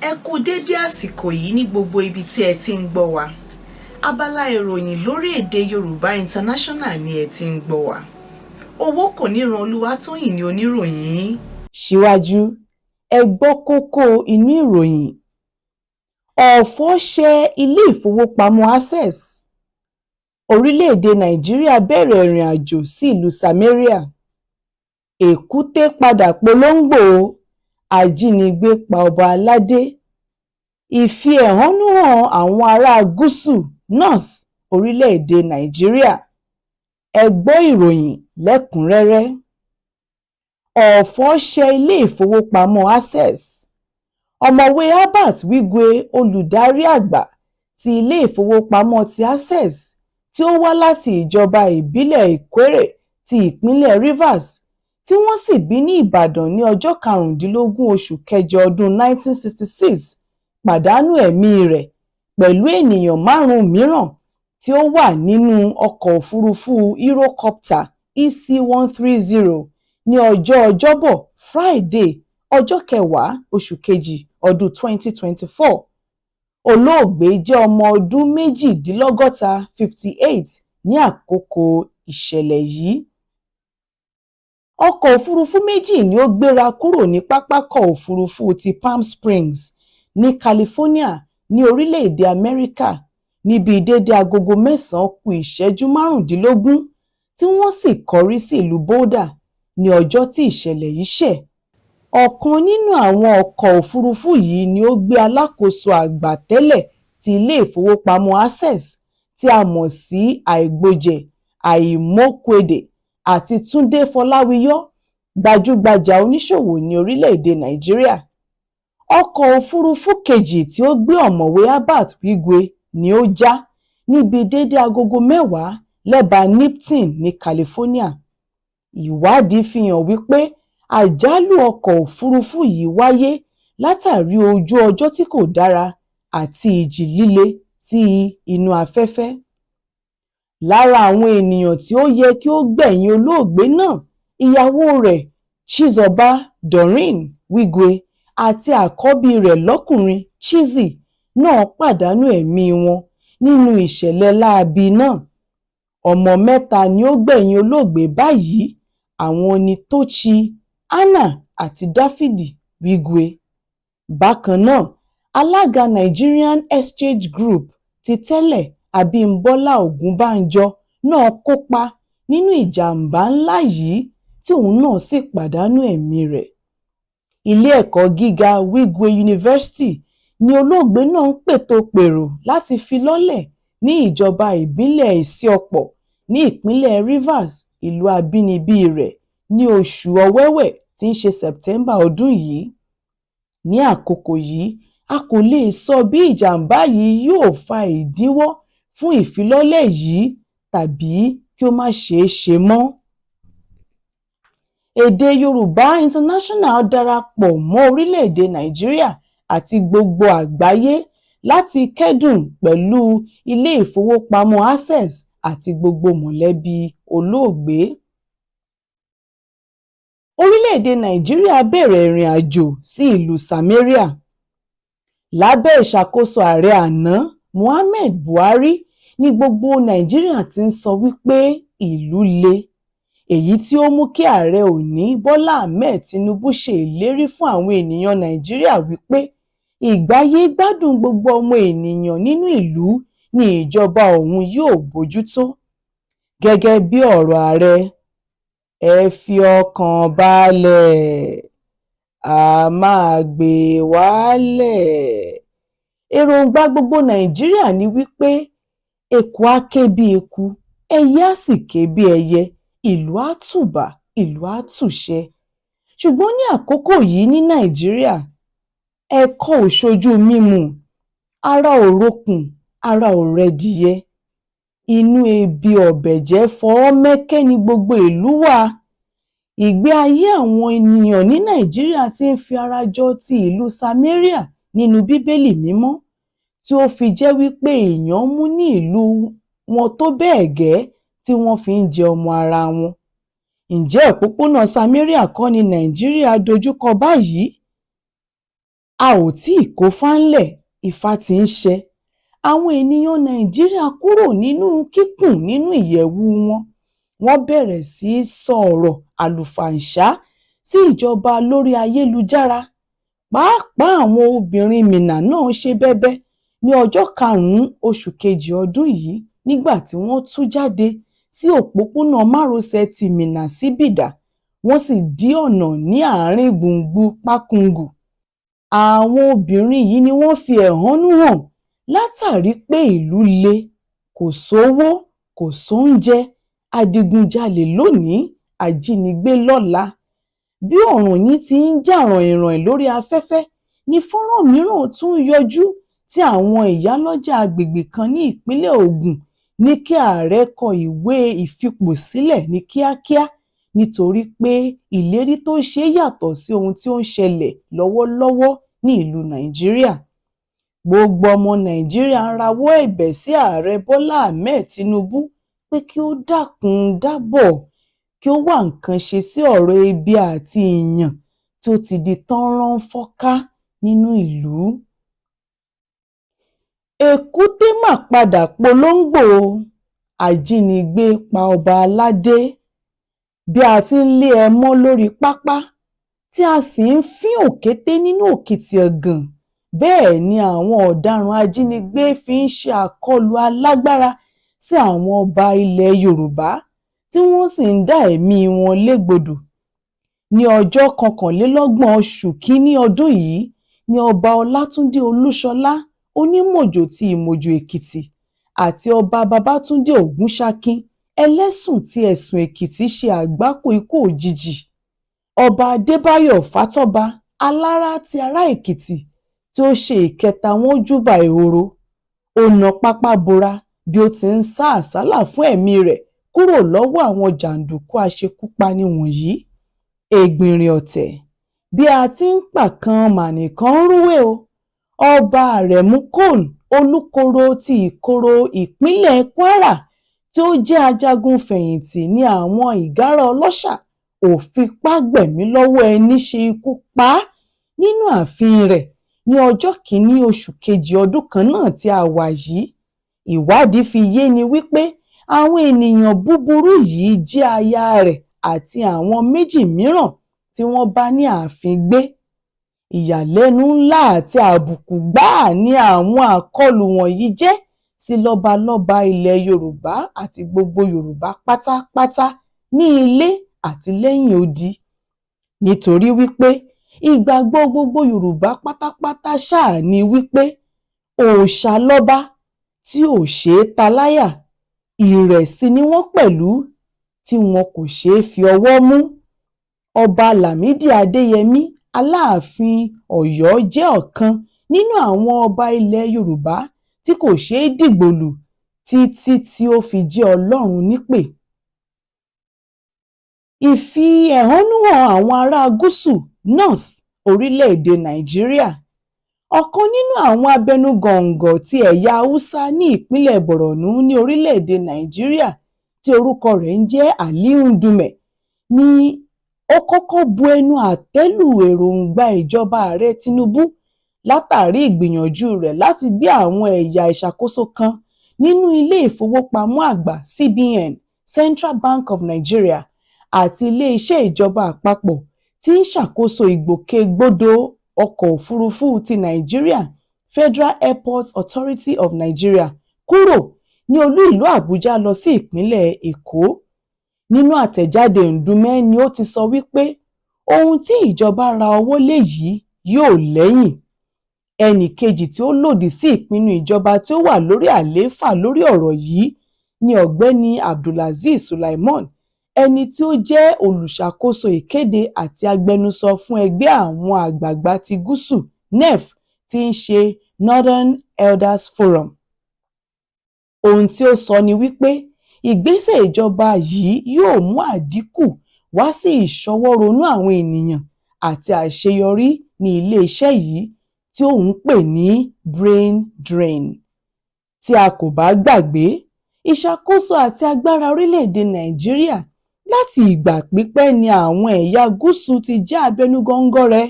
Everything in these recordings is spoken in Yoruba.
Ẹ kú dédé àsìkò yìí ní gbogbo ibi tí ẹ ti ń gbọ́ wa. Abala ìròyìn lórí èdè Yorùbá International ni ẹ ti ń gbọ́ wa. Owó kò ní ran Olúwatóyìn ní oníròyìn yín. Síwájú, ẹ gbọ́ kókó inú ìròyìn. Ọ̀fọ̀ ṣẹ ilé ìfowópamọ́ Access. Orílẹ̀-ede Nàìjíríà bẹ̀rẹ̀ ìrìn àjò sí ìlú Samaria. Ekute padà polongbo. Ajinigbe pa Oba Alade. Ìfi ẹ̀hónú hàn àwọn ará Gusu North orílẹ̀-èdè Nàìjíríà. Ẹ gbọ́ ìròyìn lẹ́kùnrẹ́rẹ́. Ọ̀fọ̀ ṣẹ ilé ìfowópamọ́ Access. Ọ̀mọ̀wé Herbert Wigwe'S, olùdarí àgbà ti ilé ìfowópamọ́ ti Access tí ó wá láti ìjọba ìbílẹ̀ Ekute ti ìpínlẹ̀ Rivers, tí wọ́n sì bí ní Ìbàdàn ní ọjọ́ 15 oṣù kẹjọ ọdún 1966, pàdánù ẹ̀mí rẹ̀ pẹ̀lú ènìyàn 5 mìíràn tí ó wà nínú ọkọ̀ òfurufú Eurocopter EC-130 ní ọjọ́ Ọjọ́bọ̀ Friday ọjọ́ 10 oṣù kejì ọdún 2024. Olóògbé jẹ́ ọmọ ọdún 62, 58 ní àkókò ìṣẹ̀lẹ̀ yìí. Ọkọ̀ òfurufú méjì ni ó gbéra kúrò ní pápákọ̀ òfurufú ti Palm Springs ní California ní orílẹ̀-èdè Amẹ́ríkà níbi dédé agogo 9:15 tí wọ́n sì kọrí sí ìlú Boulder ní ọjọ́ tí ìṣẹ̀lẹ̀ yìí ṣẹ̀. Ọ̀kan nínú àwọn ọkọ̀ òfurufú yìí ni ó gbé alákòóso àgbà tẹ́lẹ̀ ti ilé ìfowópamọ́ Access tí a mọ̀ sí Àìgbọ́jẹ Àìmọ́kwèdè àti Túndé Fọláwíyọ́, gbajúgbajà oníṣòwò ní orílẹ̀-èdè Nàìjíríà. Ọkọ̀ òfurufú kejì tí ó gbé ọ̀mọ̀wé Herbert Wigwe'S ni ó já níbi dédé agogo 10 lẹ́bàá Nipton ní California. Ìwádìí fi hàn wípé àjálù ọkọ̀ òfurufú yìí wáyé látàrí ojú ọjọ́ tí kò dára àti ìjì líle tí inú afẹ́fẹ́. Lára àwọn ènìyàn tí ó yẹ kí ó gbẹ̀yìn olóògbé náà, ìyàwó rẹ̀ Chizoba Doreen Wigwe'S àti àkọ́bí rẹ̀ lọ́kùnrin Chizzy náà pàdánù ẹ̀mí wọn nínú ìṣẹ̀lẹ̀ láabi náà. Ọmọ 3 ni ó gbẹ̀yìn olóògbé báyìí, àwọn ni Tochi, Hannah àti Dáfídì Wigwe'S. Bákan náà, alága Nigerian Exchange Group ti tẹ́lẹ̀ Abímbọ́lá Ògúnbànjọ náà kópa nínú ìjàmbá ńlá yìí tí òun náà sì pàdánù ẹ̀mí rẹ̀. Ilé ẹ̀kọ́ gíga Wigwe'S University ni olóògbé náà ń pètòpèrò láti fi lọ́lẹ̀ ní ìjọba ìbílẹ̀ Ìsíọ̀pọ̀ ní ìpínlẹ̀ Rivers, ìlú abínibí rẹ̀, ní oṣù Ọ̀wẹ̀wẹ̀ tí ń ṣe September ọdún yìí. Ní àkókò yìí, a kò lè sọ bí ìjàmbá yìí yóò fa ìdíwọ́ fún ìfilọ́lẹ̀ yìí tàbí kí ó má ṣeé ṣe mọ́. Èdè Yorùbá International darapọ̀ mọ́ orílẹ̀-èdè Nàìjíríà àti gbogbo àgbáyé láti kẹ́dùn pẹ̀lú ilé ìfowópamọ́ Access àti gbogbo mọ̀lẹ́bí olóògbé. Orílẹ̀-èdè Nàìjíríà bẹ̀rẹ̀ ìrìn àjò sí ìlú Samaria. Lábẹ́ ìṣàkóso ààrẹ àná Muhammad Buhari ní gbogbo Nàìjíríà ti ń sọ wípé ìlú le, èyí tí ó mú kí ààrẹ òní Bọ́lá Ahmed Tinubu ṣe ìlérí fún àwọn ènìyàn Nàìjíríà wípé ìgbáyé gbádùn gbogbo ọmọ ènìyàn nínú ìlú ni ìjọba òun yóò bójútó. Gẹ́gẹ́ bí ọ̀rọ̀ ààrẹ, ẹ fi ọkàn balẹ̀, a máa gbé wálẹ̀. Èròǹgbà gbogbo Nàìjíríà ni wípé eku á ké bí eku, ẹyẹ á sì ké bí ẹyẹ, ìlú á tùbà, ìlú á tùṣẹ. Ṣùgbọ́n ní àkókò yìí ní Nàìjíríà, ẹ̀kọ ò ṣojú mímu, ara ò rokùn, ara ò rẹdìyẹ. Inú ebi ọ̀bẹ̀jẹ́ fọ́ mẹ́kẹ́ ni gbogbo ìlú wà. Ìgbé ayé àwọn ènìyàn ní Nàìjíríà ti ń fi ara jọ ti ìlú Samaria nínú Bíbélì mímọ́, tí ó fi jẹ́ wípé èèyàn mú ní ìlú wọn tó bẹ́ẹ̀ gẹ́ tí wọ́n fi ń jẹ ọmọ ara wọn. Ǹjẹ́ òpópónà Samaria kọ́ ni Nàìjíríà dojúkọ báyìí? a ò tí ì kó fáńlẹ̀, Ifá ti ń ṣẹ. Àwọn ènìyàn Nàìjíríà kúrò nínú kíkùn nínú ìyẹ̀wù wọn. Wọ́n bẹ̀rẹ̀ sí í sọ ọ̀rọ̀ àlùfàǹṣá sí ìjọba lórí ayélujára. Pàápàá àwọn obìnrin Mínà náà ṣe bẹ́bẹ́ ní ọjọ́ 5 oṣù kejì ọdún yìí nígbà tí wọ́n tú jáde sí òpópónà márosẹ̀ ti Mínà sí Bìdà, wọ́n sì dí ọ̀nà ní àárín gbùngbùn Pákúngù. Àwọn obìnrin yìí ni wọ́n fi ẹ̀hónú hàn látàrí pé ìlú le, kò sówó, kò sóúnjẹ, adigunjalè lónìí, ajínigbé lọ́la. Bí ọ̀ràn yìí ti ń jà ràìnràìn lórí afẹ́fẹ́ ni fọ́nrán mìíràn tún yọjú tí àwọn ìyálọ́jà agbègbè kan ní ìpínlẹ̀ Ògùn ní kí ààrẹ kọ ìwé ìfipòsílẹ̀ ní kíákíá nítorí pé ìlérí tó ṣe yàtọ̀ sí ohun tí ó ń ṣẹlẹ̀ lọ́wọ́lọ́wọ́ ní ìlú Nàìjíríà. Gbogbo ọmọ Nàìjíríà ń rawọ́ ẹ̀bẹ̀ sí ààrẹ Bọ́lá Ahmed Tinubu pé kí ó dákun dábọ̀ kí ó wá nǹkan ṣe sí ọ̀rọ̀ ebi àti ìyàn tó ti di tọ́nrán fọ́ká nínú ìlú. Ekute mà padà polongbo, Ajinigbe pa Oba Alade. Bí a ti ń lé ẹmọ́ lórí pápá tí a sì ń fín òkété nínú òkìtì ẹ̀gàn, bẹ́ẹ̀ ni àwọn ọ̀daràn ajínigbé fi ń ṣe àkọlù alágbára sí àwọn ọba ilẹ̀ Yorùbá tí wọ́n sì ń dá ẹ̀mí wọn légbodò. Ní ọjọ́ 21 oṣù kínní ọdún yìí ni ọba Ọlátúndé Olúṣọlá Onímọ̀jò ti Ìmọ̀jò Èkìtì àti ọba Babátúndé Ògúnṣákín Ẹlẹ́sùn ti Ẹ̀sùn Èkìtì ṣe àgbákò ikú òjijì. Ọba Adébáyọ̀ Fátọ́ba Alára ti ará Èkìtì tí ó ṣe ìkẹta wọn júbà ehoro. Ó na pápá bora bí ó ti ń sá àsálà fún ẹ̀mí rẹ̀ kúrò lọ́wọ́ àwọn jàǹdùkú aṣekúpani wọ̀nyí. Ègbìnrìn ọ̀tẹ̀, bí a ti ń pàkan mànìkan ń rúwé o. Ọba Àrẹ̀mú Cole Olúkoro ti Ìkoro ìpínlẹ̀ Kwara tí ó jẹ́ ajagun fẹ̀yìntì ní àwọn ìgárá ọlọ́ṣà ò fipá gbẹ̀mí lọ́wọ́ ẹni ṣe ikú pa á nínú ààfin rẹ̀ ní ọjọ́ 1 oṣù kejì ọdún kan náà tí a wà yìí. Ìwádìí fi yé ni wípé àwọn ènìyàn búburú yìí jí aya rẹ̀ àti àwọn méjì mìíràn tí wọ́n bá ní ààfin gbé. Ìyàlẹ́nu ńlá àti àbùkù gbáà ni àwọn àkọlù wọ̀nyí jẹ́ sí lọ́balọ́ba ilẹ̀ Yorùbá àti gbogbo Yorùbá pátápátá ní ilé àti lẹ́yìn odi. Nítorí wípé ìgbàgbọ́ gbogbo Yorùbá pátápátá ṣáà ni wípé òòṣà lọ́ba tí ò ṣe é ta láyà, ìrẹ̀sì ni wọ́n pẹ̀lú tí wọn kò ṣe é fi ọwọ́ mú. Ọba Lámídì Adéyẹmí Aláàfin Ọ̀yọ́ jẹ́ ọ̀kan nínú àwọn ọba ilẹ̀ Yorùbá tí kò ṣe é dìgbòlù títí tí ó fi jẹ́ Ọlọ́run nípè. Ìfi ẹ̀hónú hàn àwọn ará Gúsù North Orile-ede Nigeria. Ọ̀kan nínú àwọn abẹnugọ̀ngọ̀ ti ẹ̀yà Haúsá ní ìpínlẹ̀ Borno ní Orile-ede Nigeria tí orúkọ rẹ̀ ń jẹ́ Aliu Ndume ni ó kọ́kọ́ bu ẹnu àtẹ́ lu èròǹgbà ìjọba ààrẹ Tinubu látàrí ìgbìyànjú rẹ̀ láti gbé àwọn ẹ̀yà ìṣàkóso kan nínú ilé ìfowópamọ́ àgbà CBN Central Bank of Nigeria àti ilé-iṣẹ́ ìjọba àpapọ̀ tí ń ṣàkóso ìgbòkègbodò ọkọ̀ òfurufú ti Nigeria Federal Airports Authority of Nigeria kúrò ní olú ìlú Àbújá lọ sí ìpínlẹ̀ Èkó. Nínú àtẹ̀jáde Ndume ni ó ti sọ wípé ohun tí ìjọba ra ọwọ́ lé yìí yóò lẹ́yìn. Ẹnì kejì tí ó lòdì sí ìpinnu ìjọba tí ó wà lórí àlééfà lórí ọ̀rọ̀ yìí ni ọ̀gbẹ́ni Abdulaziz Sulaiman, ẹni tí ó jẹ́ olùṣàkóso ìkéde àti agbẹnusọ fún ẹgbẹ́ àwọn àgbààgbà ti Gúsù NEF tí ń ṣe Northern Elders Forum. Ohun tí ó sọ ni wípé ìgbésẹ̀ ìjọba yìí yóò mú àdínkù wá sí ìṣọwọ́ronú àwọn ènìyàn àti àṣeyọrí ní ilé-iṣẹ́ yìí tí òun pè ní brain drain. Tí a kò bá gbàgbé, ìṣàkóso àti agbára orílẹ̀-èdè Nàìjíríà láti ìgbà pípẹ́ ni àwọn ẹ̀yà Gúsù ti jẹ́ abẹnugọ̀ngọ̀ rẹ̀.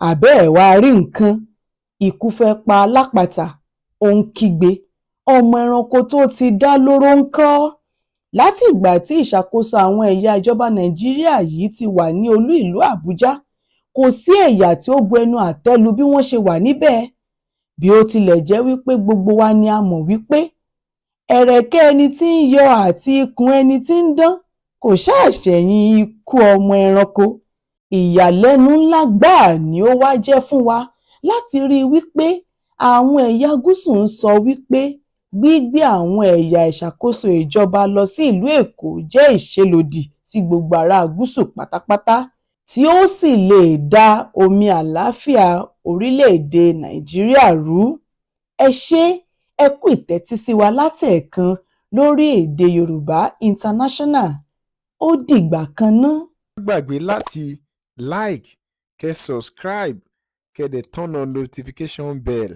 àbẹ́ ẹ̀ wá rí nǹkan, ikú fẹ́ pa alápatà, ó ń kígbe, ọmọ ẹranko tó ti dá lóró ń kọ́. Láti ìgbà tí ìṣàkóso àwọn ẹ̀yà ìjọba Nàìjíríà yìí ti wà ní olú ìlú Àbújá, kò sí ẹ̀yà tí ó bu ẹnu àtẹ́ lu bí wọ́n ṣe wà níbẹ̀. Bí ó tilẹ̀ jẹ́ wípé gbogbo wa ni a mọ̀ wípé ẹ̀rẹ̀kẹ́ ẹni tí ń yọ àti ikùn ẹni tí ń dán kò ṣáà ṣẹ̀yìn ikú ọmọ ẹranko. Ìyàlẹ́nu ńlá gbáà ni ó wá jẹ́ fún wa láti rí i wípé àwọn ẹ̀yà Gúúsù ń sọ wípé gbígbé àwọn ẹ̀yà ìṣàkóso ìjọba lọ sí ìlú Èkó jẹ́ ìṣelòdì sí gbogbo ará Gúúsù pátápátá, tí ó sì lè da omi àlàáfíà orílẹ̀-èdè Nàìjíríà rú. Ẹ ṣé, ẹ kú ìtẹ́tísí wa látẹ̀ẹ̀kan lórí Èdè Yorùbá International. Ó dìgbà kan ná. Má gbàgbé láti like, kẹ́ subscribe, kẹ́ dẹ̀ turn on notification bell.